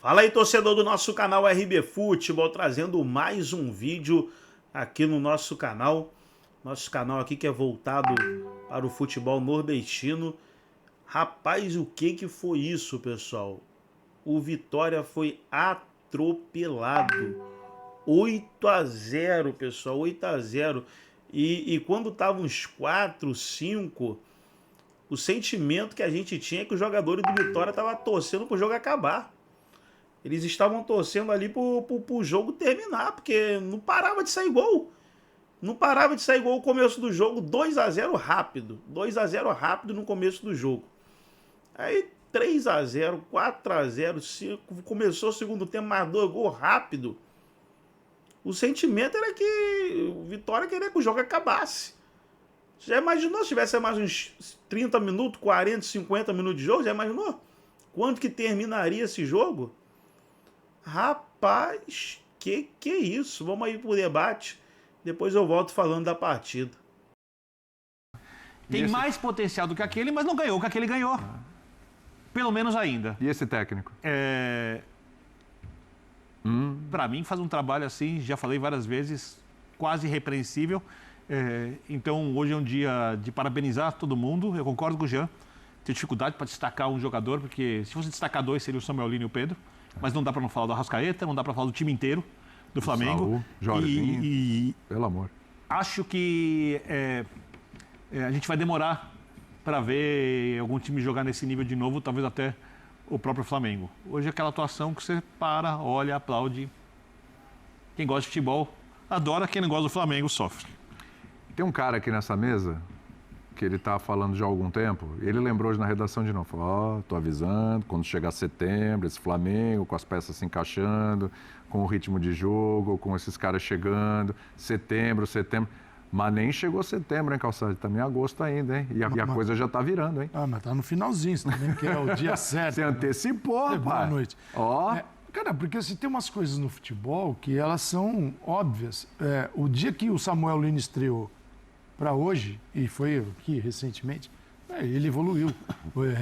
Fala aí, torcedor do nosso canal RB Futebol, trazendo mais um vídeo aqui no nosso canal. Nosso canal aqui que é voltado para o futebol nordestino. Rapaz, o que foi isso, pessoal? O Vitória foi atropelado. 8-0, pessoal, 8-0. E quando tava uns 4, 5, o sentimento que a gente tinha é que os jogadores do Vitória estavam torcendo pro jogo acabar. Eles estavam torcendo ali pro jogo terminar, porque não parava de sair gol. Não parava de sair gol no começo do jogo, 2-0 rápido. 2-0 rápido no começo do jogo. Aí 3-0, 4-0, 5, começou o segundo tempo, mais 2 gols rápido. O sentimento era que o Vitória queria que o jogo acabasse. Já imaginou se tivesse mais uns 30 minutos, 40, 50 minutos de jogo? Já imaginou? Quanto que terminaria esse jogo? Rapaz, que é isso? Vamos aí pro debate. Depois eu volto falando da partida. Tem mais potencial do que aquele, mas não ganhou o que aquele ganhou. Pelo menos ainda. E esse técnico? Para mim, faz um trabalho assim, já falei várias vezes, quase irrepreensível. Então, hoje é um dia de parabenizar todo mundo. Eu concordo com o Jean. Tem dificuldade para destacar um jogador, porque se fosse destacar dois, seria o Samuel Lino e o Pedro. Mas não dá para não falar do Arrascaeta, não dá para falar do time inteiro do Flamengo. Saúl, Jorginho, pelo amor. Acho que a gente vai demorar para ver algum time jogar nesse nível de novo, talvez até o próprio Flamengo. Hoje é aquela atuação que você para, olha, aplaude. Quem gosta de futebol adora, quem não gosta do Flamengo sofre. Tem um cara aqui nessa mesa que ele tá falando já há algum tempo, ele lembrou hoje na redação de novo, falou, tô avisando, quando chegar setembro, esse Flamengo com as peças se encaixando, com o ritmo de jogo, com esses caras chegando, setembro, mas nem chegou setembro, hein, Calçade? Também agosto ainda, hein? E a coisa já tá virando, hein? Ah, mas tá no finalzinho, você também que é o dia certo. Você antecipou, rapaz. Boa noite. Ó. Cara, porque assim, tem umas coisas no futebol que elas são óbvias. O dia que o Samuel Lino estreou para hoje, e foi aqui recentemente, ele evoluiu.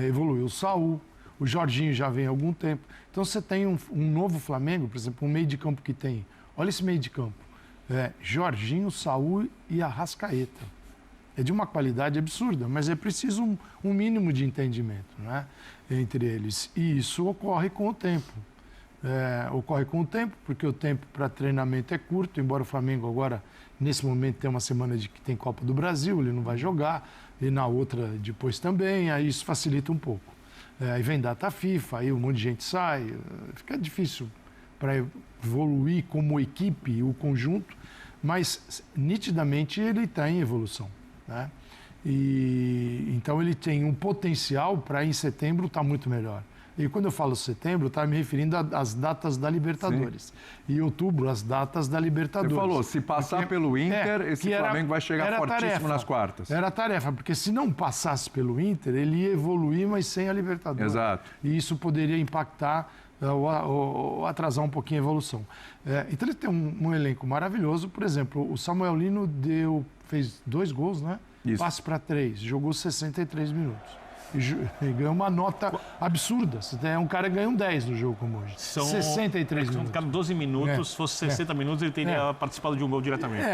Evoluiu o Saúl, o Jorginho já vem há algum tempo. Então você tem um novo Flamengo, por exemplo, um meio de campo que tem. Olha esse meio de campo. Jorginho, Saúl e Arrascaeta. É de uma qualidade absurda, mas é preciso um mínimo de entendimento, né, entre eles. E isso ocorre com o tempo. Ocorre com o tempo, porque o tempo para treinamento é curto, embora o Flamengo agora, nesse momento, tenha uma semana de que tem Copa do Brasil, ele não vai jogar, e na outra depois também, aí isso facilita um pouco. Aí vem data FIFA, aí um monte de gente sai, fica difícil para evoluir como equipe, o conjunto, mas nitidamente ele está em evolução, né? E então ele tem um potencial para em setembro estar muito melhor. E quando eu falo setembro, eu estava me referindo às datas da Libertadores. Sim. E outubro, as datas da Libertadores. Você falou, se passar pelo Inter, esse Flamengo vai chegar fortíssimo nas quartas. Era tarefa, porque se não passasse pelo Inter, ele ia evoluir, mas sem a Libertadores. Exato. E isso poderia impactar ou atrasar um pouquinho a evolução. Então ele tem um elenco maravilhoso. Por exemplo, o Samuel Lino fez 2 gols, né? Isso. Passe para 3, jogou 63 minutos. E ganhou uma nota absurda. Um cara que ganha um 10 no jogo como hoje. São 63 minutos. Cada 12 minutos, se fosse 60 minutos, ele teria participado de um gol diretamente.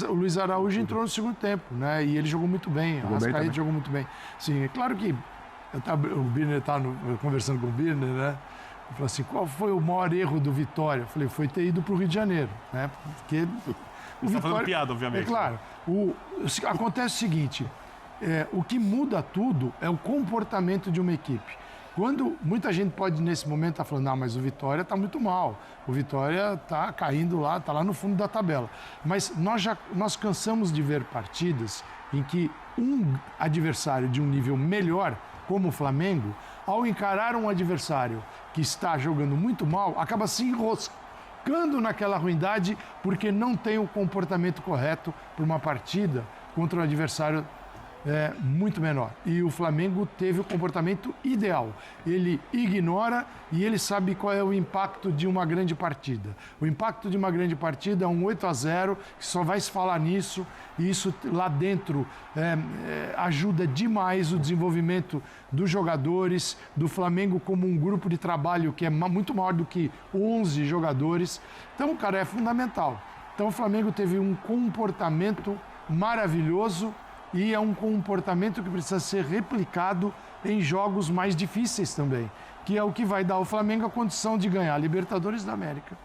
O Luiz Araújo entrou no segundo tempo, né? E ele jogou muito bem. O Arrascaeta jogou muito bem. Sim, é claro que o Birner estava conversando com o Birner, né? Ele falou assim, qual foi o maior erro do Vitória? Eu falei, foi ter ido para o Rio de Janeiro, né? Porque Você está fazendo piada, obviamente. É claro. Acontece o seguinte... o que muda tudo é o comportamento de uma equipe. Quando muita gente pode, nesse momento, estar falando, mas o Vitória está muito mal, o Vitória está caindo lá, está lá no fundo da tabela. Mas nós cansamos de ver partidas em que um adversário de um nível melhor, como o Flamengo, ao encarar um adversário que está jogando muito mal, acaba se enroscando naquela ruindade porque não tem o comportamento correto para uma partida contra um adversário muito menor. E o Flamengo teve o comportamento ideal. Ele ignora e ele sabe qual é o impacto de uma grande partida. O impacto de uma grande partida é um 8-0, que só vai se falar nisso, e isso lá dentro ajuda demais o desenvolvimento dos jogadores, do Flamengo como um grupo de trabalho que é muito maior do que 11 jogadores. Então, cara, é fundamental. Então, o Flamengo teve um comportamento maravilhoso, e é um comportamento que precisa ser replicado em jogos mais difíceis também, que é o que vai dar ao Flamengo a condição de ganhar a Libertadores da América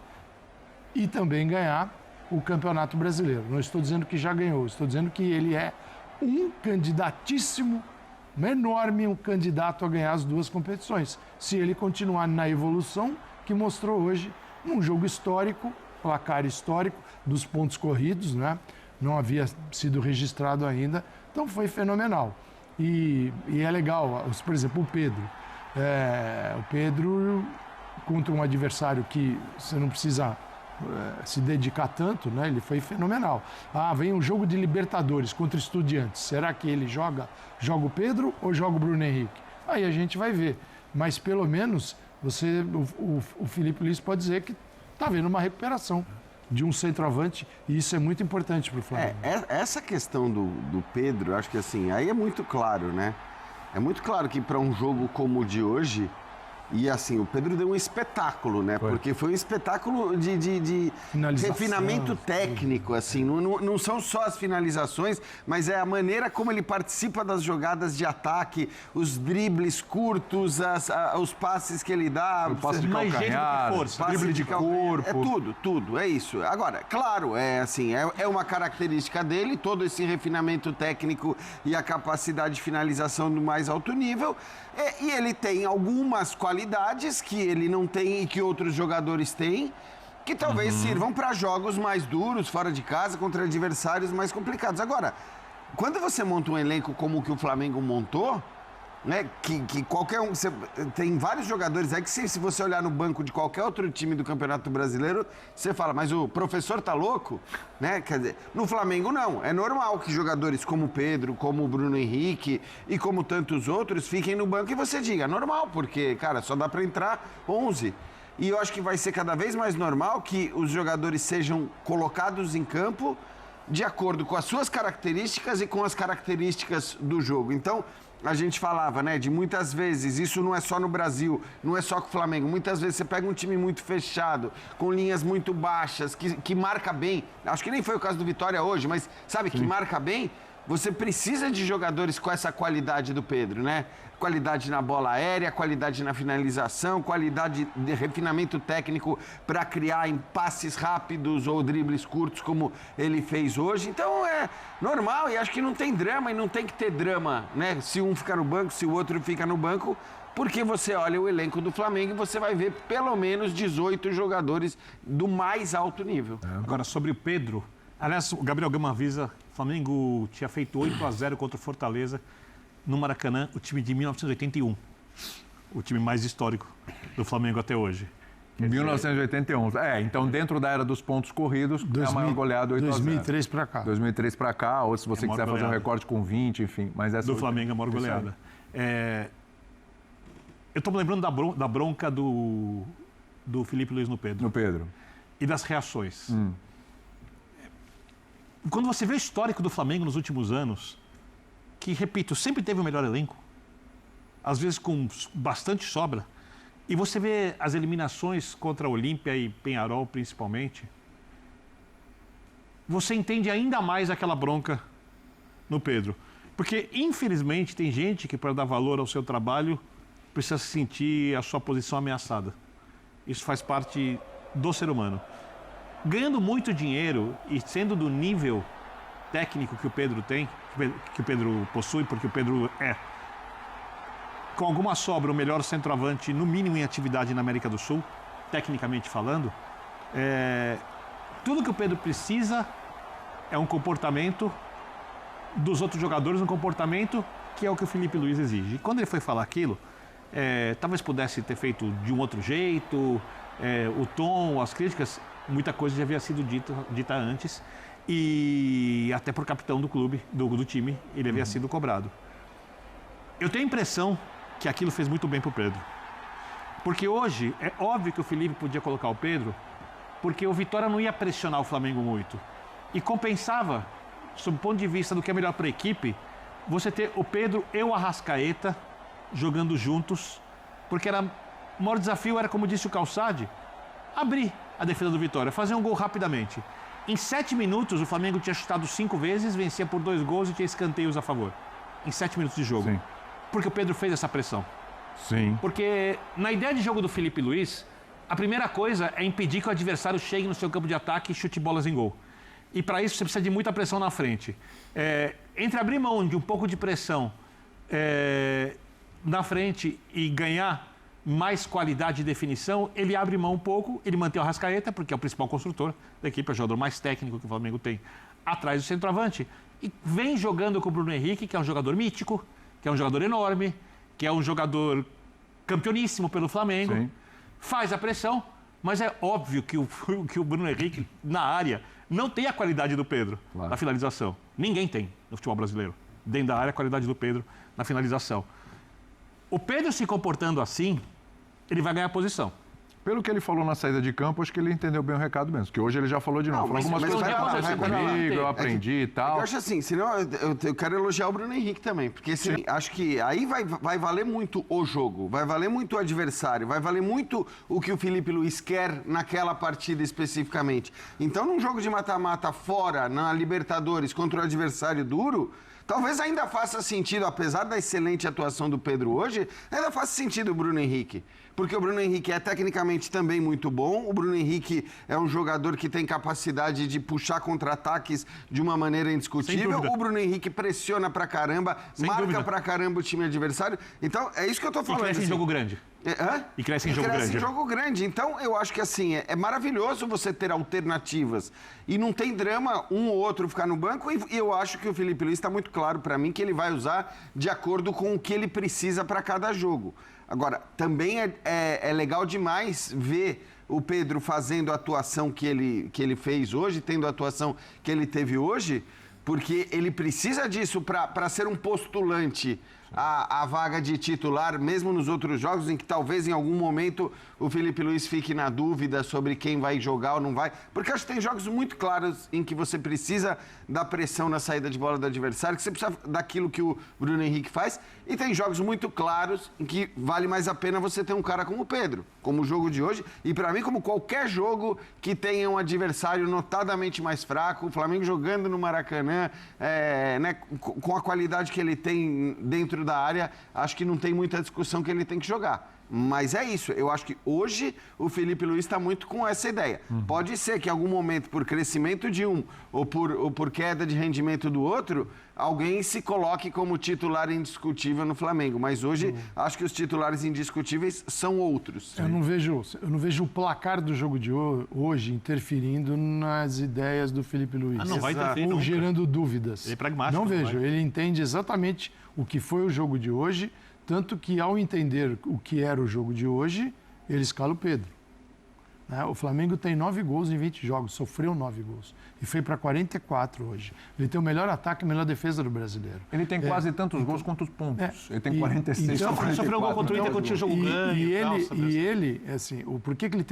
e também ganhar o Campeonato Brasileiro. Não estou dizendo que já ganhou, estou dizendo que ele é um candidatíssimo, um enorme candidato a ganhar as duas competições, se ele continuar na evolução que mostrou hoje num jogo histórico, placar histórico dos pontos corridos, né? Não havia sido registrado ainda, então foi fenomenal. E é legal, por exemplo, o Pedro. O Pedro, contra um adversário que você não precisa se dedicar tanto, né? Ele foi fenomenal. Vem um jogo de Libertadores contra Estudiantes. Será que ele joga o Pedro ou joga o Bruno Henrique? Aí a gente vai ver. Mas pelo menos o Felipe Luiz pode dizer que está vendo uma recuperação de um centroavante, e isso é muito importante para o Flamengo. Essa questão do Pedro, eu acho que assim, aí é muito claro, né? É muito claro que para um jogo como o de hoje, e assim, o Pedro deu um espetáculo, né? Porque foi um espetáculo de refinamento técnico, assim. Não são só as finalizações, mas é a maneira como ele participa das jogadas de ataque, os dribles curtos, os passes que ele dá. O passe de calcanhar, drible de corpo. É tudo, é isso. Agora, claro, é uma característica dele, todo esse refinamento técnico e a capacidade de finalização do mais alto nível. E ele tem algumas qualidades que ele não tem e que outros jogadores têm, que talvez sirvam para jogos mais duros, fora de casa, contra adversários mais complicados. Agora, quando você monta um elenco como o que o Flamengo montou, né, que qualquer um... tem vários jogadores aí que se você olhar no banco de qualquer outro time do Campeonato Brasileiro, você fala, mas o professor tá louco? Né? Quer dizer, no Flamengo não. É normal que jogadores como o Pedro, como o Bruno Henrique e como tantos outros fiquem no banco e você diga, normal, porque, cara, só dá para entrar 11. E eu acho que vai ser cada vez mais normal que os jogadores sejam colocados em campo de acordo com as suas características e com as características do jogo. Então, a gente falava, né, de muitas vezes, isso não é só no Brasil, não é só com o Flamengo, muitas vezes você pega um time muito fechado, com linhas muito baixas, que marca bem, acho que nem foi o caso do Vitória hoje, mas sabe, que marca bem, você precisa de jogadores com essa qualidade do Pedro, né? Qualidade na bola aérea, qualidade na finalização, qualidade de refinamento técnico para criar em passes rápidos ou dribles curtos, como ele fez hoje. Então é normal e acho que não tem drama e não tem que ter drama, né? Se um fica no banco, se o outro fica no banco, porque você olha o elenco do Flamengo e você vai ver pelo menos 18 jogadores do mais alto nível. Agora, sobre o Pedro, aliás, o Gabriel Gama avisa, o Flamengo tinha feito 8-0 contra o Fortaleza no Maracanã, o time de 1981. O time mais histórico do Flamengo até hoje. 1981. Então dentro da era dos pontos corridos, é a maior goleada 8-0. 2003 para cá. 2003 para cá, ou se você quiser fazer um recorte com 20, enfim. Mas essa do Flamengo é a maior goleada. Eu estou me lembrando da bronca do Felipe Luiz no Pedro. No Pedro. E das reações. Quando você vê o histórico do Flamengo nos últimos anos, que, repito, sempre teve o melhor elenco, às vezes com bastante sobra, e você vê as eliminações contra a Olímpia e Peñarol, principalmente, você entende ainda mais aquela bronca no Pedro. Porque, infelizmente, tem gente que, para dar valor ao seu trabalho, precisa sentir a sua posição ameaçada. Isso faz parte do ser humano. Ganhando muito dinheiro e sendo do nível técnico que o Pedro tem, que o Pedro possui, porque o Pedro é, com alguma sobra, o melhor centroavante, no mínimo em atividade na América do Sul, tecnicamente falando, tudo que o Pedro precisa é um comportamento dos outros jogadores, um comportamento que é o que o Felipe Luiz exige. E quando ele foi falar aquilo, talvez pudesse ter feito de um outro jeito, o tom, as críticas, muita coisa já havia sido dita antes. E até por capitão do clube, do time, ele havia sido cobrado. Eu tenho a impressão que aquilo fez muito bem para o Pedro. Porque hoje, é óbvio que o Felipe podia colocar o Pedro, porque o Vitória não ia pressionar o Flamengo muito. E compensava, sob o ponto de vista do que é melhor para a equipe, você ter o Pedro e o Arrascaeta jogando juntos, porque o maior desafio era, como disse o Calçade, abrir a defesa do Vitória, fazer um gol rapidamente. Em 7 minutos, o Flamengo tinha chutado 5 vezes, vencia por 2 gols e tinha escanteios a favor. Em 7 minutos de jogo. Sim. Porque o Pedro fez essa pressão. Sim. Porque na ideia de jogo do Felipe Luiz, a primeira coisa é impedir que o adversário chegue no seu campo de ataque e chute bolas em gol. E para isso você precisa de muita pressão na frente. Entre abrir mão de um pouco de pressão na frente e ganhar mais qualidade de definição, ele abre mão um pouco, ele mantém o Arrascaeta, porque é o principal construtor da equipe, é o jogador mais técnico que o Flamengo tem, atrás do centroavante, e vem jogando com o Bruno Henrique, que é um jogador mítico, que é um jogador enorme, que é um jogador campeoníssimo pelo Flamengo, Sim. faz a pressão, mas é óbvio que o Bruno Henrique, na área, não tem a qualidade do Pedro na finalização. Ninguém tem no futebol brasileiro. Dentro da área, a qualidade do Pedro na finalização. O Pedro se comportando assim, ele vai ganhar posição. Pelo que ele falou na saída de campo, acho que ele entendeu bem o recado mesmo. Porque hoje ele já falou de novo. Falou algumas coisas que aconteceram comigo, eu aprendi e tal. Eu acho assim, senão eu quero elogiar o Bruno Henrique também. Porque assim, acho que aí vai valer muito o jogo, vai valer muito o adversário, vai valer muito o que o Felipe Luiz quer naquela partida especificamente. Então, num jogo de mata-mata fora, na Libertadores, contra o adversário duro, talvez ainda faça sentido, apesar da excelente atuação do Pedro hoje, ainda faça sentido o Bruno Henrique. Porque o Bruno Henrique é tecnicamente também muito bom, o Bruno Henrique é um jogador que tem capacidade de puxar contra-ataques de uma maneira indiscutível, o Bruno Henrique pressiona pra caramba, marca pra caramba o time adversário. Então, é isso que eu tô falando. E cresce em jogo grande. E cresce em jogo grande. Então, eu acho que assim, é maravilhoso você ter alternativas. E não tem drama um ou outro ficar no banco. E eu acho que o Felipe Luiz está muito claro para mim que ele vai usar de acordo com o que ele precisa para cada jogo. Agora, também é legal demais ver o Pedro fazendo a atuação que ele fez hoje, tendo a atuação que ele teve hoje, porque ele precisa disso para ser um postulante à vaga de titular, mesmo nos outros jogos, em que talvez em algum momento o Felipe Luiz fique na dúvida sobre quem vai jogar ou não vai. Porque acho que tem jogos muito claros em que você precisa da pressão na saída de bola do adversário, que você precisa daquilo que o Bruno Henrique faz. E tem jogos muito claros em que vale mais a pena você ter um cara como o Pedro, como o jogo de hoje. E para mim, como qualquer jogo que tenha um adversário notadamente mais fraco, o Flamengo jogando no Maracanã, com a qualidade que ele tem dentro da área, acho que não tem muita discussão que ele tem que jogar. Mas é isso, eu acho que hoje o Felipe Luiz está muito com essa ideia. Pode ser que em algum momento, por crescimento de um ou por queda de rendimento do outro, alguém se coloque como titular indiscutível no Flamengo. Mas hoje, acho que os titulares indiscutíveis são outros. Eu não vejo o placar do jogo de hoje interferindo nas ideias do Felipe Luiz. Não vai interferir ou nunca. gerando dúvidas. Ele é pragmático. Não vejo. Ele entende exatamente o que foi o jogo de hoje, tanto que, ao entender o que era o jogo de hoje, ele escala o Pedro. O Flamengo tem 9 gols em 20 jogos, sofreu 9 gols. E foi para 44 hoje. Ele tem o melhor ataque e a melhor defesa do brasileiro. Ele tem quase tantos gols quanto os pontos. Ele tem 46. Então, sofreu um gol contra o Inter quando tinha jogo ganho. E ele, assim, por que ele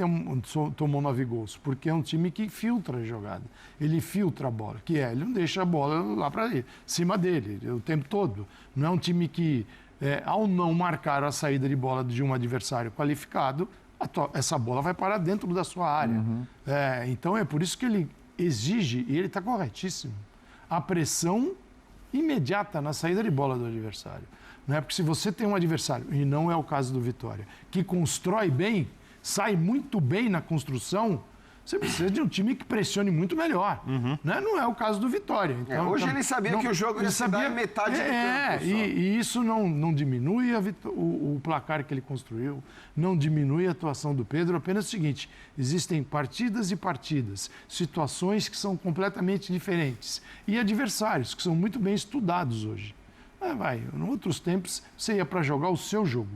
tomou 9 gols? Porque é um time que filtra a jogada. Ele filtra a bola, ele não deixa a bola lá para cima dele o tempo todo. Não é um time que, ao não marcar a saída de bola de um adversário qualificado, essa bola vai parar dentro da sua área. Então é por isso que ele exige, e ele está corretíssimo, a pressão imediata na saída de bola do adversário. Porque se você tem um adversário, e não é o caso do Vitória, que constrói bem, sai muito bem na construção, você precisa de um time que pressione muito melhor. Não é o caso do Vitória. Então, hoje ele sabia que o jogo ia se dar em metade do campo. E isso não diminui o placar que ele construiu, não diminui a atuação do Pedro. Apenas o seguinte, existem partidas e partidas, situações que são completamente diferentes e adversários que são muito bem estudados hoje. Em outros tempos, você ia para jogar o seu jogo,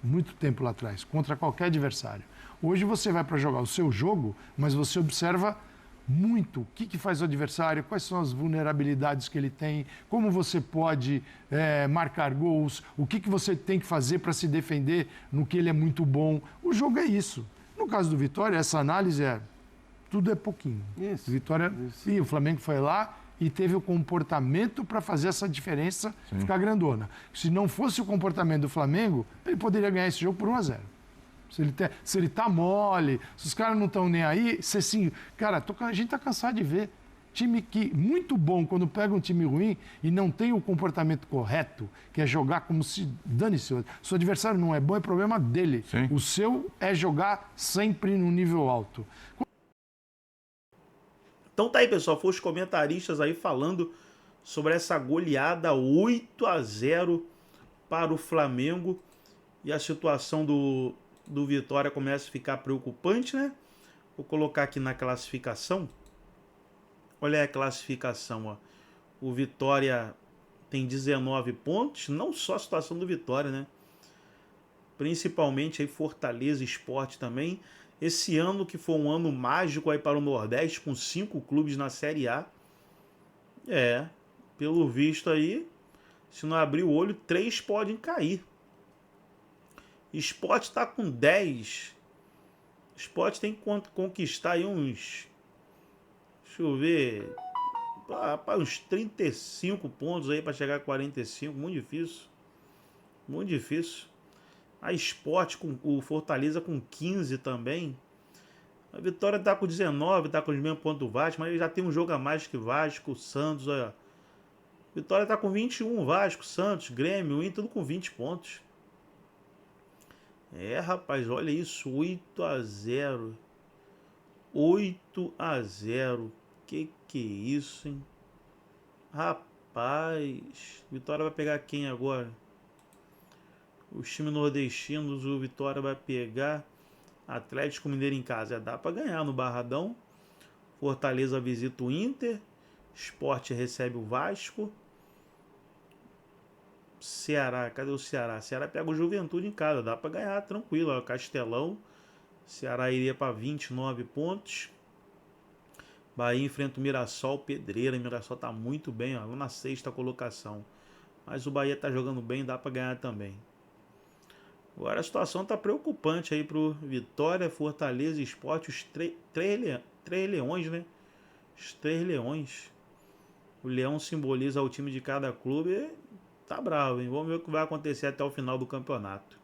muito tempo lá atrás, contra qualquer adversário. Hoje você vai para jogar o seu jogo, mas você observa muito o que faz o adversário, quais são as vulnerabilidades que ele tem, como você pode marcar gols, o que você tem que fazer para se defender no que ele é muito bom. O jogo é isso. No caso do Vitória, essa análise tudo é pouquinho. Isso. Vitória, Isso. E o Flamengo foi lá e teve o comportamento para fazer essa diferença ficar grandona. Se não fosse o comportamento do Flamengo, ele poderia ganhar esse jogo por 1-0. Se ele tá mole, se os caras não estão nem aí, cara, a gente tá cansado de ver time que muito bom quando pega um time ruim e não tem o comportamento correto, que é jogar como se dane-se. Se o adversário não é bom, é problema dele. Sim. O seu é jogar sempre no nível alto. Então tá aí, pessoal, foram os comentaristas aí falando sobre essa goleada 8-0 para o Flamengo. E a situação do Vitória começa a ficar preocupante, né? Vou colocar aqui na classificação. Olha aí a classificação, ó. O Vitória tem 19 pontos, não só a situação do Vitória, né? Principalmente aí Fortaleza e Sport também. Esse ano que foi um ano mágico aí para o Nordeste, com 5 clubes na Série A. Pelo visto aí, se não abrir o olho, 3 podem cair. Sport está com 10. Sport tem que conquistar aí uns... Deixa eu ver... uns 35 pontos aí para chegar a 45. Muito difícil. Muito difícil. A Sport com o Fortaleza com 15 também. A Vitória tá com 19, tá com os mesmos pontos do Vasco, mas já tem um jogo a mais que Vasco, Santos, olha. Vitória tá com 21, Vasco, Santos, Grêmio, Inter, tudo com 20 pontos. Rapaz, olha isso, 8-0. 8-0. Que é isso, hein? Rapaz, Vitória vai pegar quem agora? Os times nordestinos, o Vitória vai pegar Atlético Mineiro em casa. Dá para ganhar no Barradão. Fortaleza visita o Inter. Sport recebe o Vasco. Ceará, cadê o Ceará? Ceará pega o Juventude em casa. Dá para ganhar tranquilo. Ó, Castelão. Ceará iria para 29 pontos. Bahia enfrenta o Mirassol, Pedreira. O Mirassol tá muito bem, ó, na 6ª colocação. Mas o Bahia tá jogando bem, dá para ganhar também. Agora a situação tá preocupante aí pro Vitória, Fortaleza e Sport, os três leões, né? Os 3 leões. O leão simboliza o time de cada clube. Tá bravo, hein? Vamos ver o que vai acontecer até o final do campeonato.